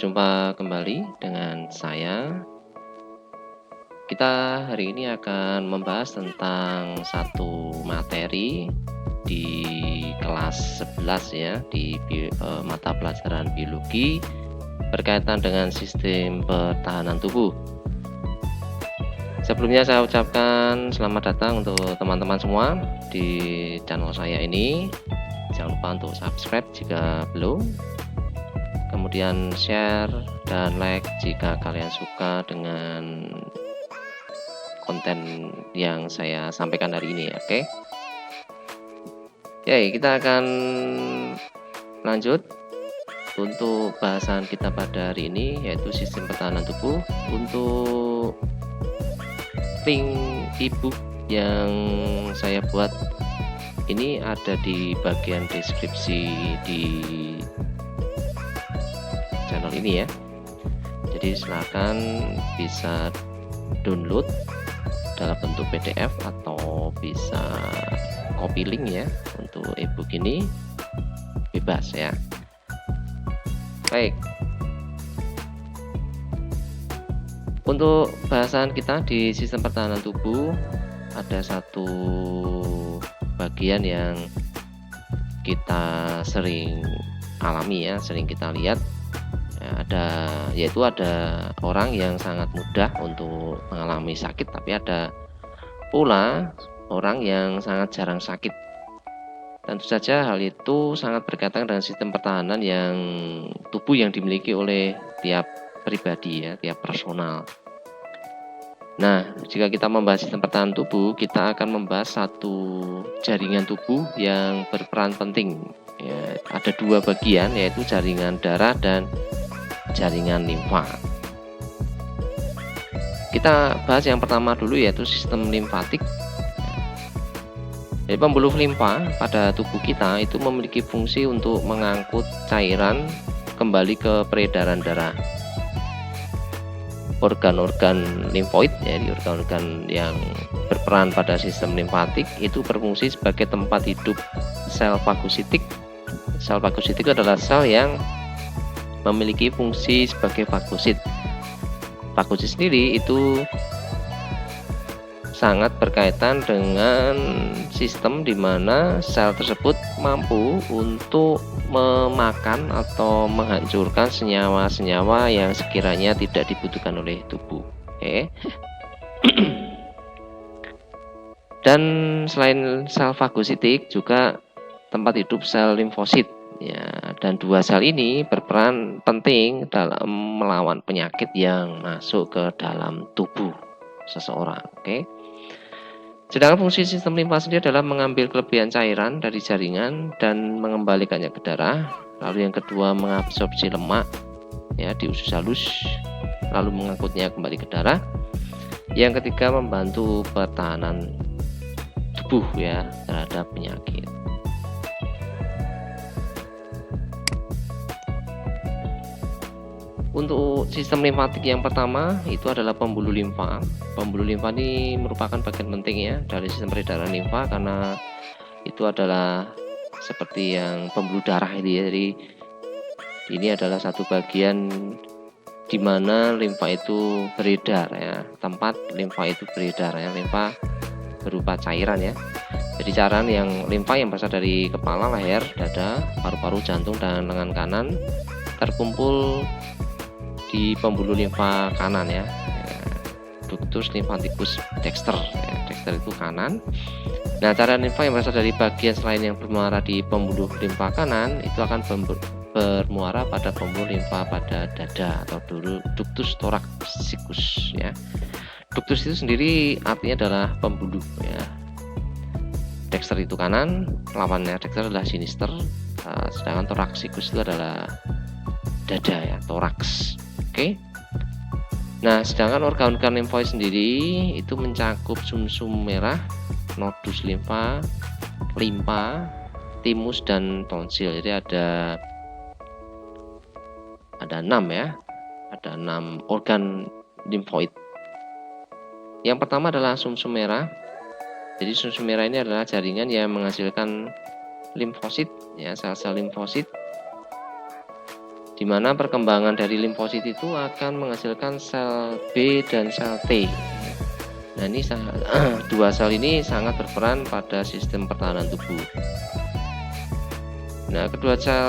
Berjumpa kembali dengan saya. Kita hari ini akan membahas tentang satu materi di kelas 11 ya, di mata pelajaran biologi berkaitan dengan sistem pertahanan tubuh. Sebelumnya saya ucapkan selamat datang untuk teman-teman semua di channel saya ini. Jangan lupa untuk subscribe jika belum. Kemudian share dan like jika kalian suka dengan konten yang saya sampaikan hari ini, oke? Ya, kita akan lanjut untuk bahasan kita pada hari ini, yaitu sistem pertahanan tubuh. Untuk link ebook yang saya buat ini ada di bagian deskripsi di channel ini ya. Jadi silakan bisa download dalam bentuk PDF atau bisa copy link ya. Untuk ebook ini bebas ya. Baik, untuk bahasan kita di sistem pertahanan tubuh ada satu bagian yang kita sering alami ya, sering kita lihat ya, yaitu ada orang yang sangat mudah untuk mengalami sakit, tapi ada pula orang yang sangat jarang sakit. Tentu saja hal itu sangat berkaitan dengan sistem pertahanan yang tubuh yang dimiliki oleh tiap pribadi ya, tiap personal. Nah, jika kita membahas sistem pertahanan tubuh, kita akan membahas satu jaringan tubuh yang berperan penting ya, ada dua bagian, yaitu jaringan darah dan jaringan limfa. Kita bahas yang pertama dulu, yaitu sistem limfatik. Jadi pembuluh limfa pada tubuh kita itu memiliki fungsi untuk mengangkut cairan kembali ke peredaran darah. Organ-organ limfoid, jadi organ-organ yang berperan pada sistem limfatik itu berfungsi sebagai tempat hidup sel fagositik. Sel fagositik adalah sel yang memiliki fungsi sebagai fagosit. Fagosit sendiri itu sangat berkaitan dengan sistem di mana sel tersebut mampu untuk memakan atau menghancurkan senyawa-senyawa yang sekiranya tidak dibutuhkan oleh tubuh. Oke. Dan selain sel fagositik juga tempat hidup sel limfosit. Ya, dan dua sel ini berperan penting dalam melawan penyakit yang masuk ke dalam tubuh seseorang. Oke. Sedangkan fungsi sistem limfa sendiri adalah mengambil kelebihan cairan dari jaringan dan mengembalikannya ke darah. Lalu yang kedua, mengabsorpsi lemak ya di usus halus, lalu mengangkutnya kembali ke darah. Yang ketiga, membantu pertahanan tubuh ya terhadap penyakit. Untuk sistem limfatik yang pertama itu adalah pembuluh limfa. Pembuluh limfa ini merupakan bagian penting ya dari sistem peredaran limfa, karena itu adalah seperti yang pembuluh darah ini ya. Jadi ini adalah satu bagian di mana limfa itu beredar ya, tempat limfa itu beredar ya. Limfa berupa cairan ya. Jadi cairan yang limfa yang berasal dari kepala, leher, dada, paru-paru, jantung, dan lengan kanan terkumpul di pembuluh limfa kanan ya, ductus lymphaticus dexter ya, dexter itu kanan. Nah, cairan limfa yang berasal dari bagian selain yang bermuara di pembuluh limfa kanan itu akan bermuara pada pembuluh limfa pada dada atau ductus thoraxicus ya. Ductus itu sendiri artinya adalah pembuluh ya. Dexter itu kanan, lawannya dexter adalah sinister, sedangkan thoraxicus itu adalah dada ya, toraks. Oke. Nah, sedangkan organ-organ limfoid sendiri itu mencakup sumsum merah, nodus limfa, timus, dan tonsil. Jadi ada 6 ya. Ada 6 organ limfoid. Yang pertama adalah sumsum merah. Jadi sumsum merah ini adalah jaringan yang menghasilkan limfosit ya, sel-sel limfosit di mana perkembangan dari limfosit itu akan menghasilkan sel B dan sel T. Nah, ini dua sel ini sangat berperan pada sistem pertahanan tubuh. Nah, kedua sel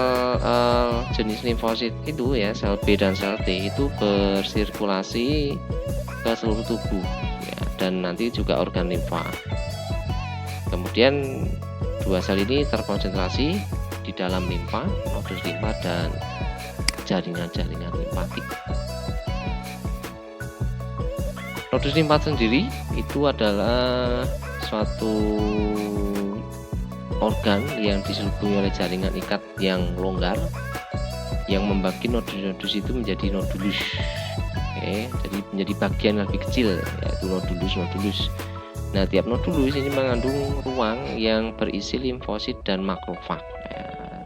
jenis limfosit itu ya, sel B dan sel T itu bersirkulasi ke seluruh tubuh ya, dan nanti juga organ limfa. Kemudian dua sel ini terkonsentrasi di dalam limfa, nodus limfa dan jaringan-jaringan limfatik. Nodus limfa sendiri itu adalah suatu organ yang diselubungi oleh jaringan ikat yang longgar yang membagi nodus-nodus itu menjadi nodulus. Oke, jadi menjadi bagian lebih kecil yaitu nodulus. Nah, tiap nodulus ini mengandung ruang yang berisi limfosit dan makrofag.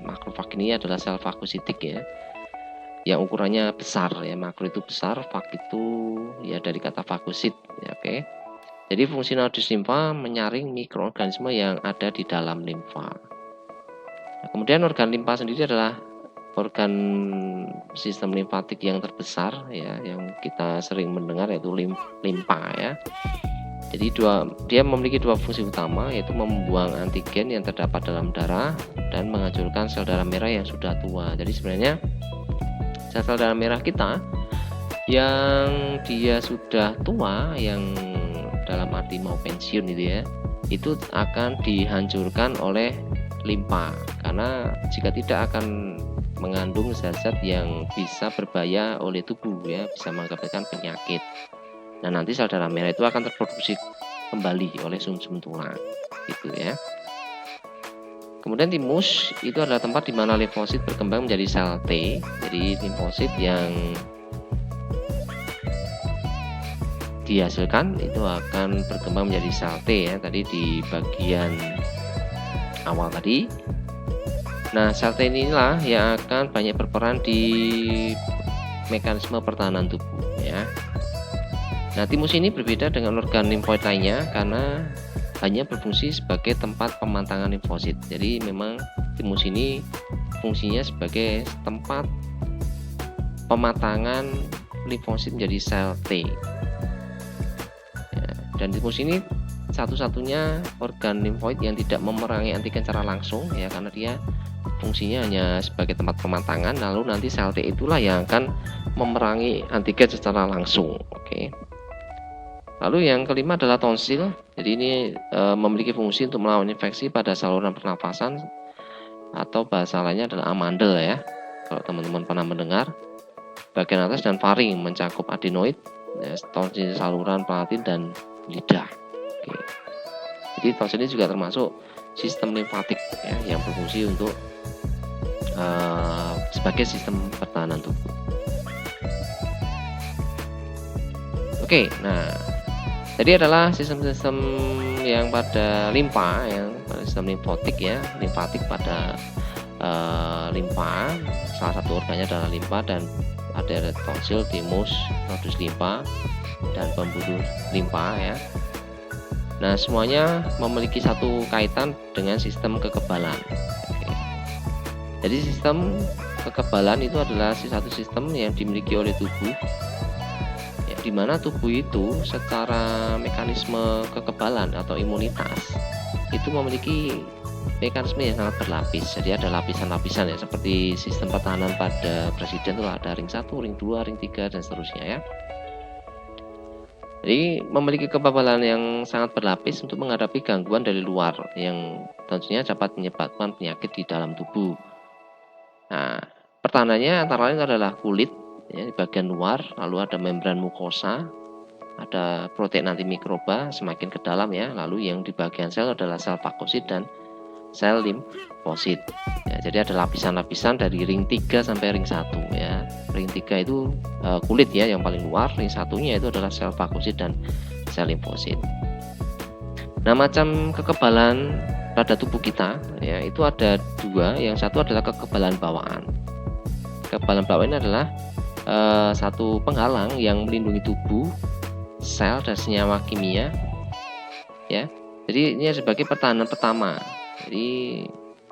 Makrofag ini adalah sel fagositik ya, yang ukurannya besar ya. Makro itu besar, fag itu ya dari kata fagosit ya, oke. Jadi fungsi nodus limfa menyaring mikroorganisme yang ada di dalam limfa. Nah, kemudian organ limfa sendiri adalah organ sistem limfatik yang terbesar ya, yang kita sering mendengar yaitu limfa ya. Jadi dia memiliki dua fungsi utama, yaitu membuang antigen yang terdapat dalam darah dan menghancurkan sel darah merah yang sudah tua. Jadi sebenarnya sel darah merah kita yang dia sudah tua, yang dalam arti mau pensiun itu ya, itu akan dihancurkan oleh limfa, karena jika tidak akan mengandung zat-zat yang bisa berbahaya oleh tubuh ya, bisa mengakibatkan penyakit. Nah, nanti sel darah merah itu akan terproduksi kembali oleh sumsum tulang gitu ya. Kemudian timus itu adalah tempat di mana limfosit berkembang menjadi sel T. Jadi limfosit yang dihasilkan itu akan berkembang menjadi sel T ya, tadi di bagian awal tadi. Nah, sel T inilah yang akan banyak berperan di mekanisme pertahanan tubuh ya. Nah, timus ini berbeda dengan organ limfoid lainnya karena hanya berfungsi sebagai tempat pemantangan limfosit. Jadi memang timus ini fungsinya sebagai tempat pematangan limfosit menjadi sel T. Ya, dan timus ini satu-satunya organ limfoid yang tidak memerangi antigen secara langsung ya, karena dia fungsinya hanya sebagai tempat pematangan, lalu nanti sel T itulah yang akan memerangi antigen secara langsung. Oke. Lalu yang kelima adalah tonsil. Jadi ini memiliki fungsi untuk melawan infeksi pada saluran pernafasan, atau bahasa lainnya adalah amandel ya, kalau teman-teman pernah mendengar. Bagian atas dan faring mencakup adenoid, ya, tonsil saluran palatin dan lidah. Oke. Jadi tonsil ini juga termasuk sistem limfatik ya, yang berfungsi untuk sebagai sistem pertahanan tubuh. Oke, nah tadi adalah sistem-sistem yang pada limfa, yang pada sistem limfotik ya, limfatik pada limfa. Salah satu organnya adalah limfa, dan ada tonsil, timus, nodus limfa, dan pembuluh limfa ya. Nah, semuanya memiliki satu kaitan dengan sistem kekebalan. Oke. Jadi sistem kekebalan itu adalah satu sistem yang dimiliki oleh tubuh, di mana tubuh itu secara mekanisme kekebalan atau imunitas itu memiliki mekanisme yang sangat berlapis. Jadi ada lapisan-lapisan ya, seperti sistem pertahanan pada presiden itu ada ring 1, ring 2, ring 3 dan seterusnya ya. Jadi memiliki kekebalan yang sangat berlapis untuk menghadapi gangguan dari luar yang tentunya dapat menyebabkan penyakit di dalam tubuh. Nah, pertahanannya antara lain adalah kulit ya, di bagian luar, lalu ada membran mukosa, ada protein antimikroba semakin ke dalam ya, lalu yang di bagian sel adalah sel fagosit dan sel limfosit ya. Jadi ada lapisan-lapisan dari ring 3 sampai ring 1 ya. Ring 3 itu kulit ya yang paling luar, ring 1-nya itu adalah sel fagosit dan sel limfosit. Nah, macam kekebalan pada tubuh kita ya, itu ada dua. Yang satu adalah kekebalan bawaan. Kekebalan bawaan adalah satu penghalang yang melindungi tubuh, sel dan senyawa kimia ya. Jadi ini sebagai pertahanan pertama. Jadi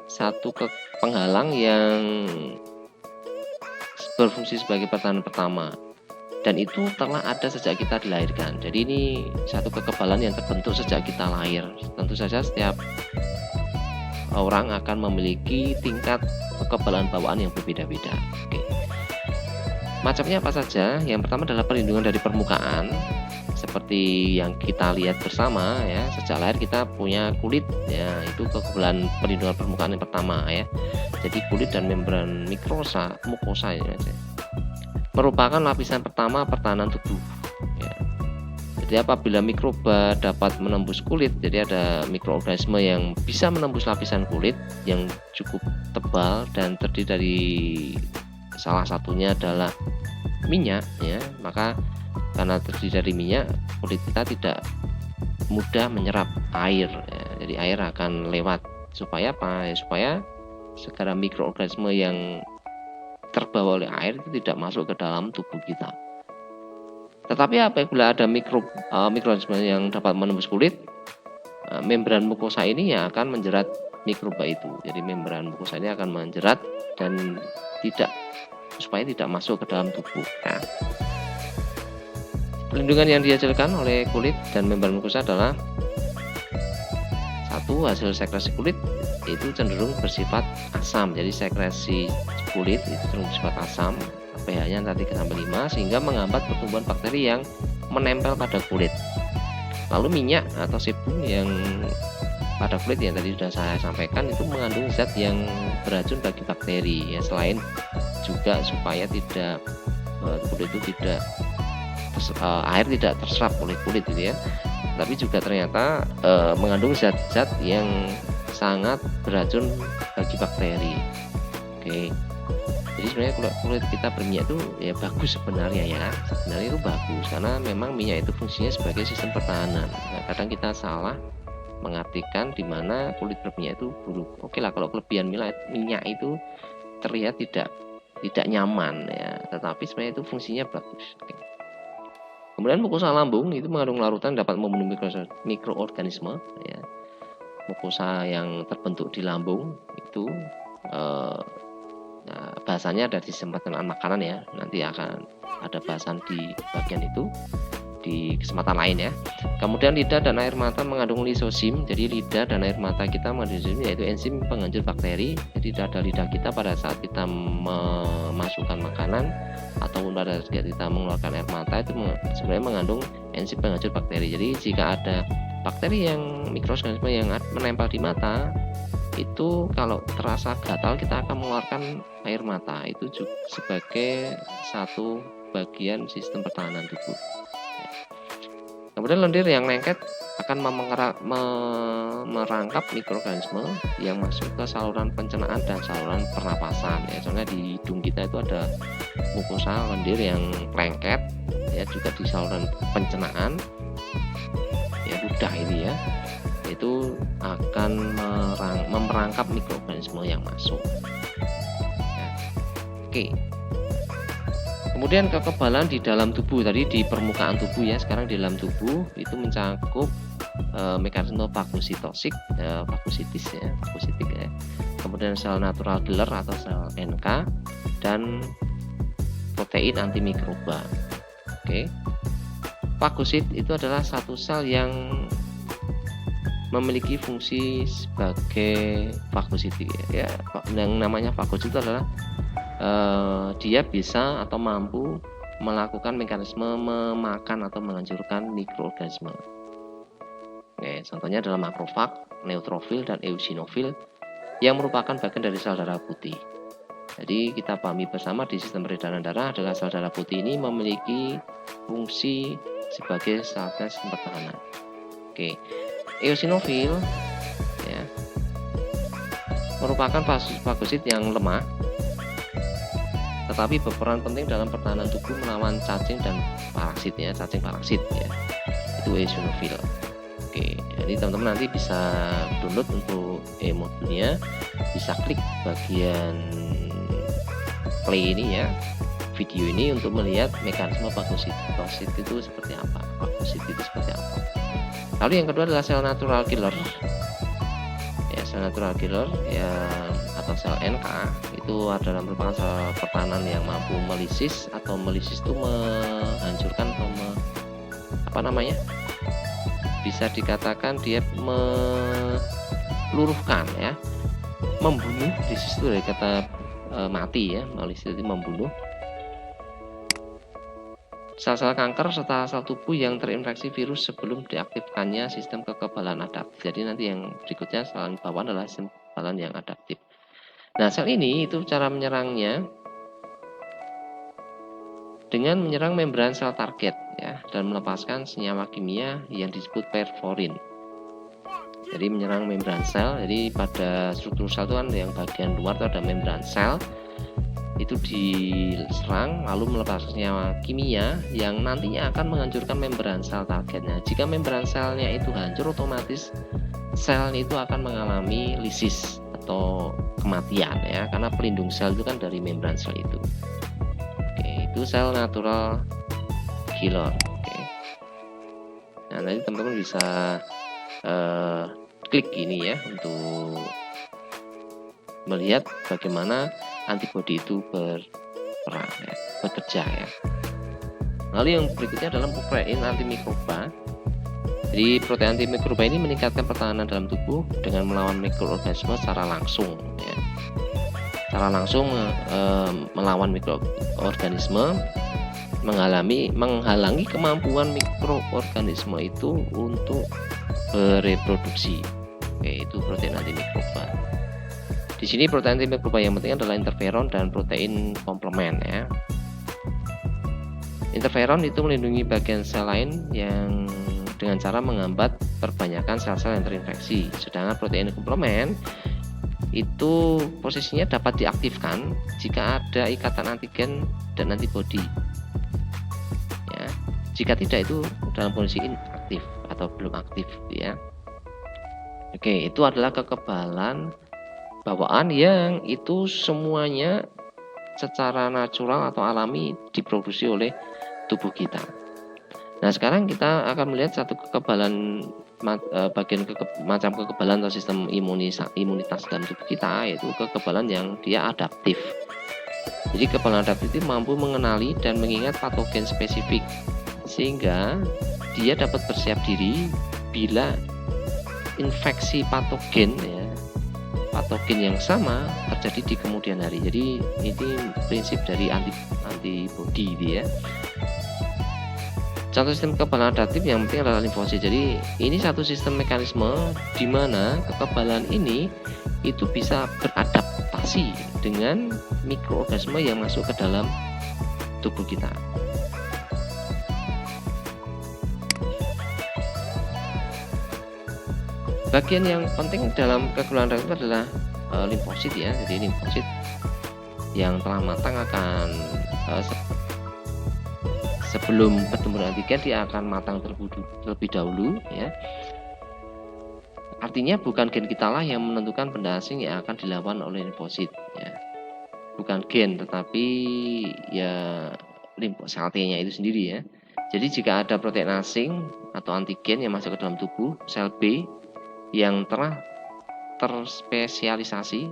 satu penghalang yang berfungsi sebagai pertahanan pertama, dan itu telah ada sejak kita dilahirkan. Jadi ini satu kekebalan yang terbentuk sejak kita lahir. Tentu saja setiap orang akan memiliki tingkat kekebalan bawaan yang berbeda-beda. Oke. Macamnya apa saja? Yang pertama adalah perlindungan dari permukaan, seperti yang kita lihat bersama ya. Sejak lahir kita punya kulit ya, itu kekebalan perlindungan permukaan yang pertama ya. Jadi kulit dan membran mukosa ya, merupakan lapisan pertama pertahanan tubuh ya. Jadi apabila mikroba dapat menembus kulit, jadi ada mikroorganisme yang bisa menembus lapisan kulit yang cukup tebal dan terdiri dari salah satunya adalah minyak ya, maka karena terdiri dari minyak, kulit kita tidak mudah menyerap air ya. Jadi air akan lewat, supaya apa ya, supaya segala mikroorganisme yang terbawa oleh air itu tidak masuk ke dalam tubuh kita. Tetapi apabila ada mikroorganisme yang dapat menembus kulit, membran mukosa ini yang akan menjerat mikroba itu. Jadi membran mukosa ini akan menjerat dan supaya tidak masuk ke dalam tubuh. Nah, perlindungan yang dihasilkan oleh kulit dan membran mukosa adalah satu, hasil sekresi kulit itu cenderung bersifat asam. Jadi sekresi kulit itu cenderung bersifat asam, pH-nya 3-5, sehingga menghambat pertumbuhan bakteri yang menempel pada kulit. Lalu minyak atau sebum yang pada kulit yang tadi sudah saya sampaikan itu mengandung zat yang beracun bagi bakteri ya, selain juga supaya kulit itu air tidak terserap oleh kulit gitu ya, tapi juga ternyata mengandung zat-zat yang sangat beracun bagi bakteri. Oke. Jadi sebenarnya kulit kita berminyak itu ya bagus sebenarnya ya. Sebenarnya itu bagus karena memang minyak itu fungsinya sebagai sistem pertahanan. Nah, kadang kita salah mengartikan di mana kulit berminyak itu buruk. Oke lah, kalau kelebihan minyak itu terlihat tidak nyaman ya, tetapi sebenarnya itu fungsinya bagus. Oke. Kemudian mukosa lambung itu mengandung larutan dapat membunuh mikroorganisme ya. Mukosa yang terbentuk di lambung itu bahasanya ada di sistem pencernaan makanan ya, nanti akan ada bahasan di bagian itu di kesempatan lain ya. Kemudian lidah dan air mata mengandung lisosim. Jadi lidah dan air mata kita mengandung lisosim, yaitu enzim penghancur bakteri. Jadi pada lidah kita pada saat kita memasukkan makanan ataupun pada saat kita mengeluarkan air mata itu sebenarnya mengandung enzim penghancur bakteri. Jadi jika ada bakteri yang mikroorganisme yang menempel di mata, itu kalau terasa gatal kita akan mengeluarkan air mata. Itu juga sebagai satu bagian sistem pertahanan tubuh. Kemudian lendir yang lengket akan merangkap mikroorganisme yang masuk ke saluran pencernaan dan saluran pernapasan ya. Soalnya di hidung kita itu ada mukosa lendir yang lengket ya, juga di saluran pencernaan ya, ludah ini ya, itu akan merangkap mikroorganisme yang masuk ya. Oke. Kemudian kekebalan di dalam tubuh, tadi di permukaan tubuh ya, sekarang di dalam tubuh itu mencakup mekanisme fagositosik, fagositis ya, fagositik ya. Kemudian sel natural killer atau sel NK dan protein antimikroba. Oke. Fagosit itu adalah satu sel yang memiliki fungsi sebagai fagositik ya. Yang namanya fagosit itu adalah dia bisa atau mampu melakukan mekanisme memakan atau menghancurkan mikroorganisme. Oke, contohnya adalah makrofag, neutrofil, dan eosinofil yang merupakan bagian dari sel darah putih. Jadi kita pahami bersama di sistem peredaran darah adalah sel darah putih ini memiliki fungsi sebagai sistem pertahanan. Oke, eosinofil ya, merupakan fagosit yang lemah, tetapi berperan penting dalam pertahanan tubuh melawan cacing dan parasit ya, cacing parasit ya, itu eosinofil. Oke, jadi teman-teman nanti bisa download untuk modulnya, bisa klik bagian play ini ya, video ini untuk melihat mekanisme fagosit itu seperti apa, fagosit itu seperti apa. Lalu yang kedua adalah sel natural killer ya, sel natural killer ya atau sel NK itu adalah merupakan sel pertahanan yang mampu melisis, atau melisis itu menghancurkan atau bisa dikatakan dia meluruhkan ya, membunuh. Lisis itu dari kata mati ya, melisis itu membunuh sel-sel kanker serta sel tubuh yang terinfeksi virus sebelum diaktifkannya sistem kekebalan adaptif. Jadi nanti yang berikutnya selain bawah adalah sistem kekebalan yang adaptif. Nah, sel ini itu cara menyerangnya dengan menyerang membran sel target ya, dan melepaskan senyawa kimia yang disebut perforin. Jadi menyerang membran sel. Jadi pada struktur sel itu kan yang bagian luar itu ada membran sel, itu diserang lalu melepaskan senyawa kimia yang nantinya akan menghancurkan membran sel targetnya. Jika membran selnya itu hancur, otomatis sel itu akan mengalami lisis atau kematian ya, karena pelindung sel itu kan dari membran sel itu. Oke, itu sel natural killer. Oke. Nah, nanti teman-teman bisa klik ini ya untuk melihat bagaimana antibodi itu berperan ya, bekerja ya. Lalu yang berikutnya adalah protein antimikroba. Jadi protein antimikroba ini meningkatkan pertahanan dalam tubuh dengan melawan mikroorganisme secara langsung ya. Secara langsung melawan mikroorganisme, menghalangi kemampuan mikroorganisme itu untuk bereproduksi. Oke, itu protein antimikroba. Di sini protein antimikroba yang penting adalah interferon dan protein komplement ya. Interferon itu melindungi bagian sel lain yang dengan cara menghambat perbanyakan sel-sel yang terinfeksi. Sedangkan protein komplement itu posisinya dapat diaktifkan jika ada ikatan antigen dan antibodi. Ya. Jika tidak, itu dalam kondisi inaktif atau belum aktif ya. Oke, itu adalah kekebalan bawaan yang itu semuanya secara natural atau alami diproduksi oleh tubuh kita. Nah, sekarang kita akan melihat satu kekebalan macam kekebalan atau sistem imunitas dalam tubuh kita, yaitu kekebalan yang dia adaptif. Jadi kekebalan adaptif itu mampu mengenali dan mengingat patogen spesifik sehingga dia dapat bersiap diri bila infeksi patogen ya, patogen yang sama terjadi di kemudian hari. Jadi ini prinsip dari antibodi gitu ya. Satu sistem kekebalan adaptif yang penting adalah limfosit. Jadi ini satu sistem mekanisme di mana kekebalan ini itu bisa beradaptasi dengan mikroorganisme yang masuk ke dalam tubuh kita. Bagian yang penting dalam kekebalan adaptif adalah limfosit ya. Jadi limfosit yang telah matang akan sebelum bertemu antigen dia akan matang terlebih dahulu ya. Artinya bukan gen kita lah yang menentukan benda asing yang akan dilawan oleh limfosit ya. Bukan gen, tetapi ya sel T-nya itu sendiri ya. Jadi jika ada protein asing atau antigen yang masuk ke dalam tubuh sel B yang telah terspesialisasi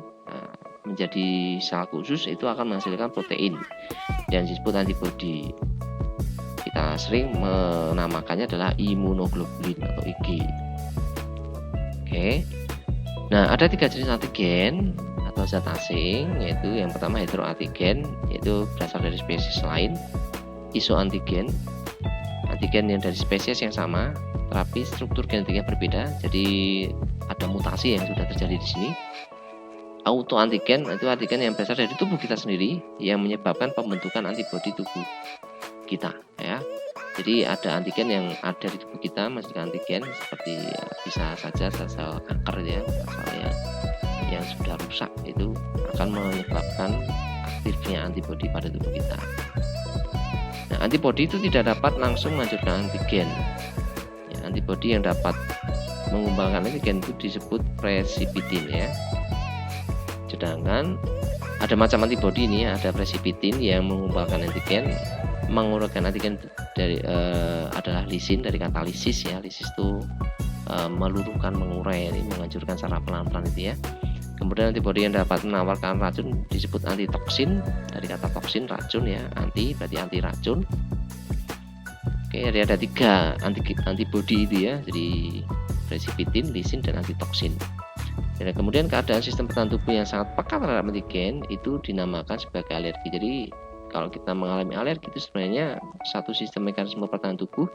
menjadi sel khusus, itu akan menghasilkan protein yang disebut antibodi. Kita sering menamakannya adalah imunoglobulin atau Ig. Oke. Nah, ada 3 jenis antigen atau zat asing, yaitu yang pertama heteroantigen, yaitu berasal dari spesies lain. Isoantigen, antigen yang dari spesies yang sama tapi struktur genetiknya berbeda, jadi ada mutasi yang sudah terjadi di sini. Autoantigen itu antigen yang berasal dari tubuh kita sendiri yang menyebabkan pembentukan antibodi tubuh kita ya. Jadi ada antigen yang ada di tubuh kita, menghasilkan antigen seperti ya, bisa saja sel-sel kanker ya, sel yang sudah rusak itu akan menyebabkan aktifnya antibodi pada tubuh kita. Nah, antibodi itu tidak dapat langsung menghancurkan antigen. Antibodi yang dapat mengembangkan antigen itu disebut presipitin ya. Sedangkan ada macam antibodi ini, ada presipitin yang mengembangkan antigen, menguraikan antigen dari adalah lisin dari kata lisis ya. Lisis itu meluruhkan, mengurai, ini menghancurkan secara pelan-pelan itu ya. Kemudian antibodi yang dapat menawarkan racun disebut antitoksin, dari kata toksin racun ya, anti berarti anti racun. Oke, jadi ada 3 antibodi itu ya, jadi precipitin, lisin, dan antitoksin. Dan kemudian keadaan sistem pertahanan tubuh yang sangat peka terhadap antigen itu dinamakan sebagai alergi. Jadi kalau kita mengalami alergi itu sebenarnya satu sistem mekanisme pertahanan tubuh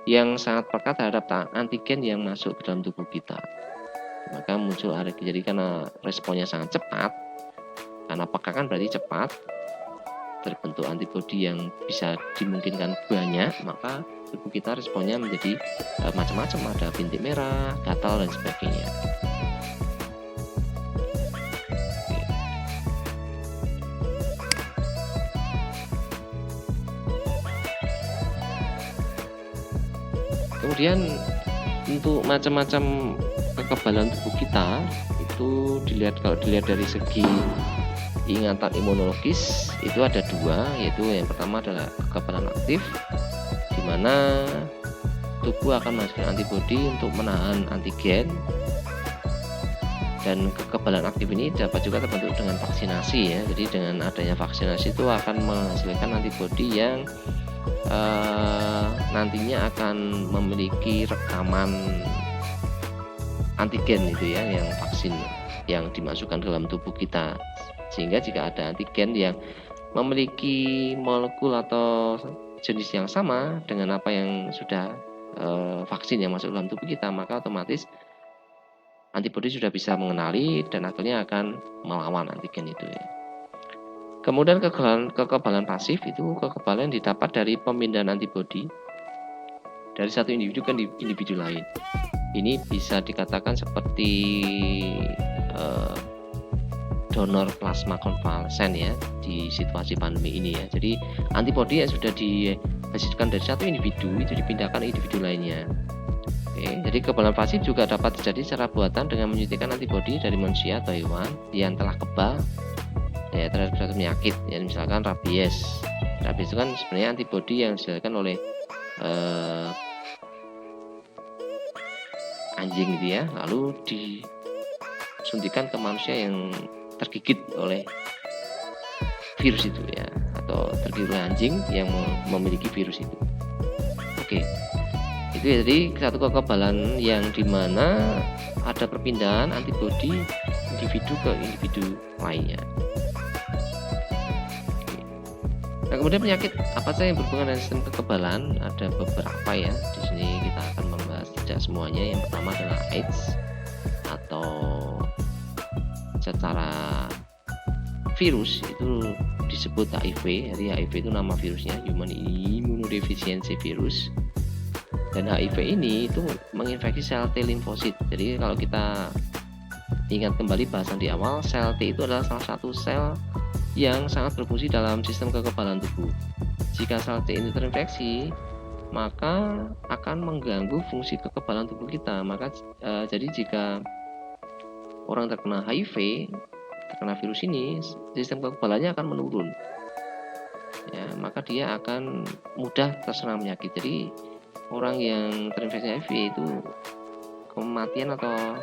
yang sangat peka terhadap antigen yang masuk ke dalam tubuh kita. Maka muncul alergi. Jadi karena responnya sangat cepat, karena peka kan berarti cepat, terbentuk antibodi yang bisa dimungkinkan banyak, maka tubuh kita responnya menjadi macam-macam, ada bintik merah, gatal, dan sebagainya. Kemudian untuk macam-macam kekebalan tubuh kita itu kalau dilihat dari segi ingatan imunologis itu ada 2, yaitu yang pertama adalah kekebalan aktif, di mana tubuh akan menghasilkan antibodi untuk menahan antigen, dan kekebalan aktif ini dapat juga terbentuk dengan vaksinasi ya. Jadi dengan adanya vaksinasi itu akan menghasilkan antibodi yang nantinya akan memiliki rekaman antigen itu ya, yang vaksin yang dimasukkan ke dalam tubuh kita, sehingga jika ada antigen yang memiliki molekul atau jenis yang sama dengan apa yang sudah vaksin yang masuk dalam tubuh kita, maka otomatis antibodi sudah bisa mengenali dan akhirnya akan melawan antigen itu ya. Kemudian kekebalan pasif itu kekebalan yang didapat dari pemindahan antibodi dari satu individu ke individu lain. Ini bisa dikatakan seperti donor plasma konvalesen ya di situasi pandemi ini ya. Jadi antibodi yang sudah dihasilkan dari satu individu itu dipindahkan ke individu lainnya. Oke, jadi kekebalan pasif juga dapat terjadi secara buatan dengan menyuntikkan antibodi dari manusia atau hewan yang telah kebal ya terhadap suatu penyakit, ya misalkan rabies. Rabies itu kan sebenarnya antibodi yang dihasilkan oleh anjing gitu ya, lalu disuntikan ke manusia yang tergigit oleh virus itu ya, atau tergigit oleh anjing yang memiliki virus itu. Oke, itu ya, jadi satu kekebalan yang dimana ada perpindahan antibodi individu ke individu lainnya. Nah, kemudian penyakit apa saja yang berhubungan dengan sistem kekebalan? Ada beberapa ya. Di sini kita akan membahas tidak semuanya. Yang pertama adalah AIDS, atau secara virus itu disebut HIV. Jadi HIV itu nama virusnya, Human Immunodeficiency Virus. Dan HIV ini itu menginfeksi sel T limfosit. Jadi kalau kita ingat kembali bahasan di awal, sel T itu adalah salah satu sel yang sangat berfungsi dalam sistem kekebalan tubuh. Jika sel T ini terinfeksi, maka akan mengganggu fungsi kekebalan tubuh kita. Jadi jika orang terkena HIV, terkena virus ini, sistem kekebalannya akan menurun. Ya, maka dia akan mudah terserang penyakit. Jadi orang yang terinfeksi HIV itu kematian atau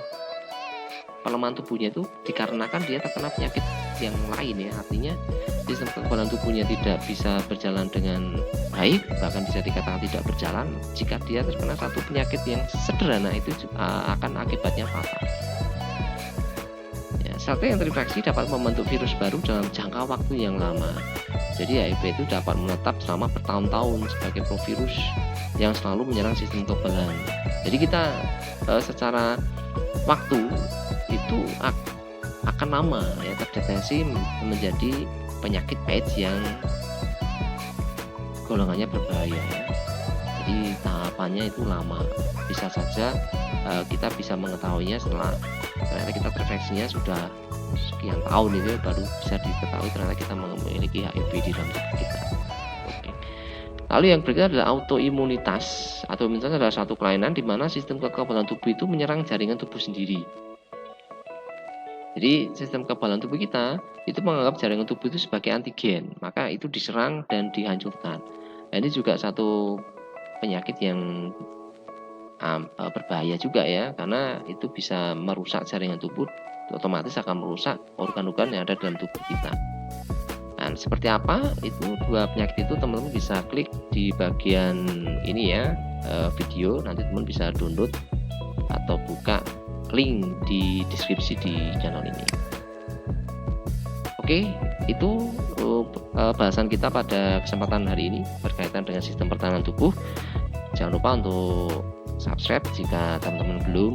pelemahan tubuhnya itu dikarenakan dia terkena penyakit yang lain ya. Artinya sistem kekebalan tubuhnya tidak bisa berjalan dengan baik, bahkan bisa dikatakan tidak berjalan jika dia terkena satu penyakit yang sederhana itu akan akibatnya fatal. Ya, sel T yang terinfeksi dapat membentuk virus baru dalam jangka waktu yang lama. Jadi HIV itu dapat menetap selama bertahun-tahun sebagai provirus yang selalu menyerang sistem kekebalan. Jadi kita secara waktu itu akan lama ya terdeteksi menjadi penyakit AIDS yang golongannya berbahaya ya. Jadi tahapannya itu lama. Bisa saja kita bisa mengetahuinya setelah ternyata kita terinfeksinya sudah sekian tahun itu baru bisa diketahui ternyata kita memiliki HIV di dalam tubuh kita. Oke. Lalu yang berikutnya adalah autoimunitas. Autoimunitas adalah satu kelainan di mana sistem kekebalan tubuh itu menyerang jaringan tubuh sendiri. Jadi sistem kekebalan tubuh kita itu menganggap jaringan tubuh itu sebagai antigen, maka itu diserang dan dihancurkan. Nah, ini juga satu penyakit yang berbahaya juga ya, karena itu bisa merusak jaringan tubuh otomatis akan merusak organ-organ yang ada dalam tubuh kita. Nah, seperti apa itu 2 penyakit itu, teman-teman bisa klik di bagian ini ya, video, nanti teman bisa download atau buka link di deskripsi di channel ini. Oke, itu bahasan kita pada kesempatan hari ini berkaitan dengan sistem pertahanan tubuh. Jangan lupa untuk subscribe jika teman-teman belum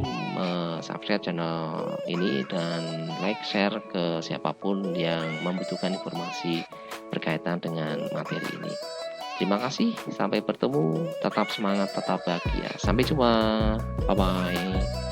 subscribe channel ini, dan like, share ke siapapun yang membutuhkan informasi berkaitan dengan materi ini. Terima kasih, sampai bertemu, tetap semangat, tetap bahagia. Sampai jumpa, bye-bye.